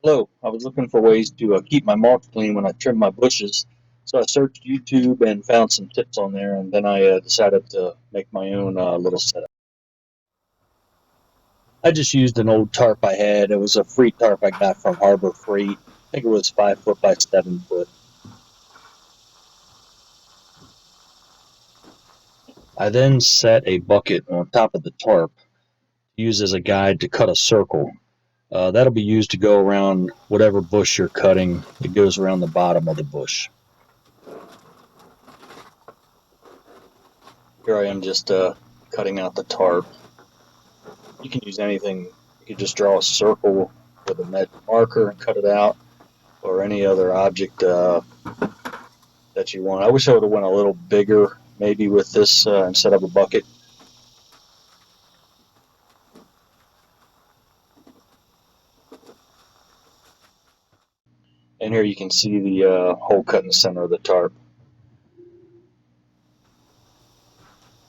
Hello, I was looking for ways to keep my mulch clean when I trim my bushes. So I searched YouTube and found some tips on there, and then I decided to make my own little setup. I just used an old tarp I had. It was a free tarp I got from Harbor Freight. I think it was 5 foot by 7 foot. I then set a bucket on top of the tarp, used as a guide to cut a circle. That'll be used to go around whatever bush you're cutting. It goes around the bottom of the bush. Here I am just cutting out the tarp. You can use anything. You could just draw a circle with a magic marker and cut it out, or any other object that you want. I wish I would have went a little bigger, maybe with this instead of a bucket. And here you can see the hole cut in the center of the tarp.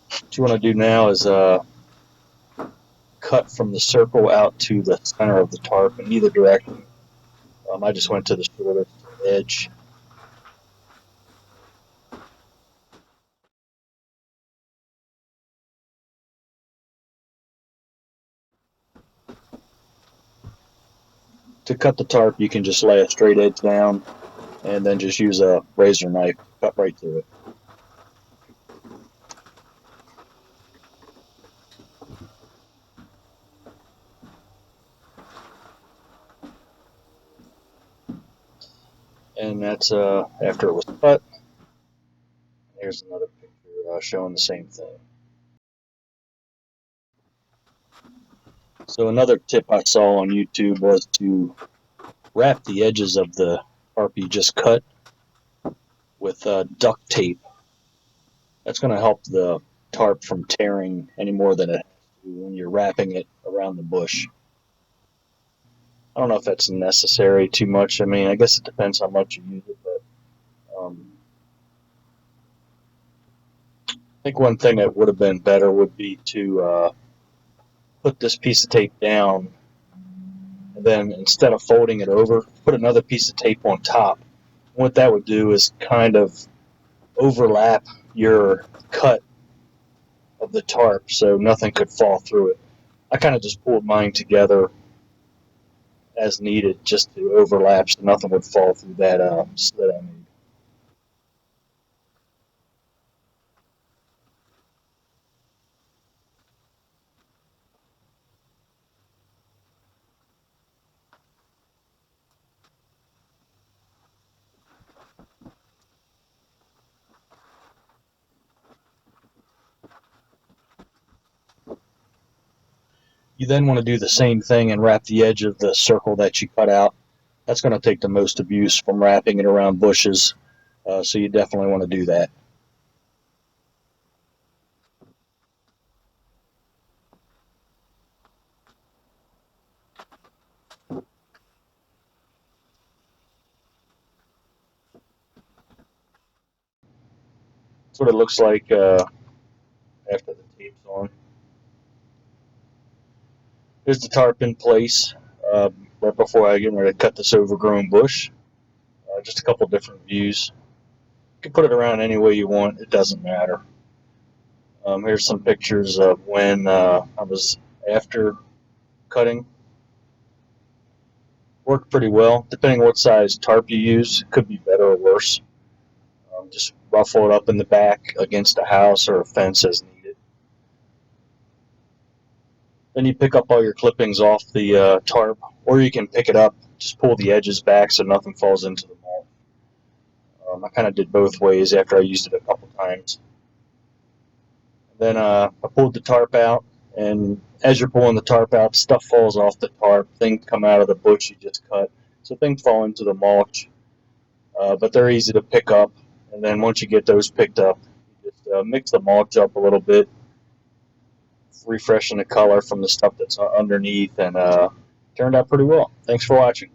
What you want to do now is cut from the circle out to the center of the tarp in either direction. I just went to the shortest edge. To cut the tarp, you can just lay a straight edge down and then just use a razor knife, cut right through it. And that's after it was cut. Here's another picture showing the same thing. So another tip I saw on YouTube was to wrap the edges of the tarp you just cut with duct tape. That's going to help the tarp from tearing any more than it has to when you're wrapping it around the bush. I don't know if that's necessary too much. I mean, I guess it depends how much you use it, but I think one thing that would have been better would be to put this piece of tape down, and then instead of folding it over, put another piece of tape on top. What that would do is kind of overlap your cut of the tarp so nothing could fall through it. I kind of just pulled mine together as needed just to overlap so nothing would fall through that slit I made. You then want to do the same thing and wrap the edge of the circle that you cut out. That's going to take the most abuse from wrapping it around bushes, so you definitely want to do that. That's what it looks like after the tape's on. Here's the tarp in place right before I get ready to cut this overgrown bush. Just a couple different views. You can put it around any way you want. It doesn't matter. Here's some pictures of when I was after cutting. Worked pretty well. Depending on what size tarp you use, it could be better or worse. Just ruffle it up in the back against a house or a fence as needed. Then you pick up all your clippings off the tarp, or you can pick it up, just pull the edges back so nothing falls into the mold. I kind of did both ways after I used it a couple times. Then I pulled the tarp out, and as you're pulling the tarp out, stuff falls off the tarp. Things come out of the bush you just cut, so things fall into the mulch. But they're easy to pick up. And then once you get those picked up, you just mix the mulch up a little bit, refreshing the color from the stuff that's underneath, and turned out pretty well. Thanks for watching.